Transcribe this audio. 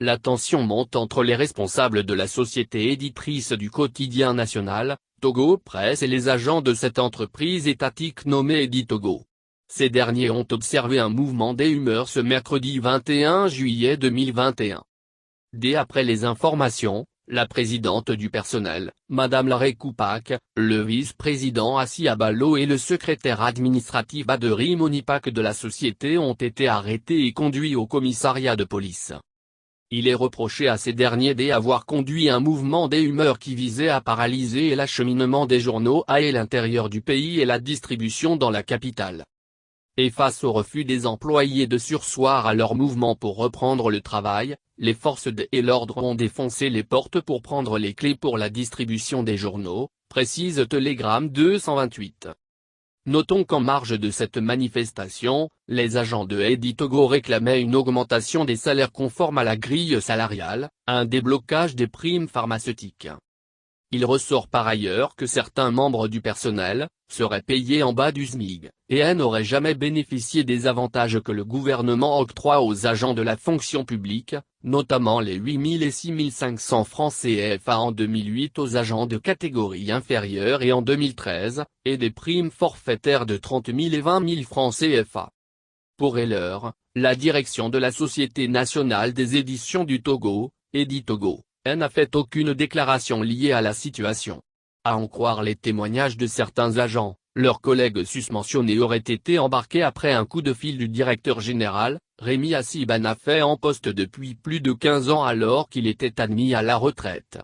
la tension monte entre les responsables de la société éditrice du quotidien national, Togo Presse et les agents de cette entreprise étatique nommée Editogo. Ces derniers ont observé un mouvement des humeurs ce mercredi 21 juillet 2021. Dès après les informations, la présidente du personnel, Madame Laré Koupak, le vice-président Assi Abalo et le secrétaire administratif Baderi Monipak de la société ont été arrêtés et conduits au commissariat de police. Il est reproché à ces derniers d'avoir conduit un mouvement des humeurs qui visait à paralyser l'acheminement des journaux à l'intérieur du pays et la distribution dans la capitale. Et face au refus des employés de surseoir à leur mouvement pour reprendre le travail, les forces de l'ordre ont défoncé les portes pour prendre les clés pour la distribution des journaux, précise Telegram 228. Notons qu'en marge de cette manifestation, les agents de Editogo réclamaient une augmentation des salaires conforme à la grille salariale, un déblocage des primes pharmaceutiques. Il ressort par ailleurs que certains membres du personnel seraient payés en bas du SMIC, et n'auraient jamais bénéficié des avantages que le gouvernement octroie aux agents de la fonction publique, notamment les 8 000 et 6 500 francs CFA en 2008 aux agents de catégorie inférieure et en 2013, et des primes forfaitaires de 30 000 et 20 000 francs CFA. Pour l'heure, la direction de la Société nationale des éditions du Togo, Editogo, n'a fait aucune déclaration liée à la situation. À en croire les témoignages de certains agents, leurs collègues susmentionnés auraient été embarqués après un coup de fil du directeur général, Rémi Assi Banafe en poste depuis plus de 15 ans alors qu'il était admis à la retraite.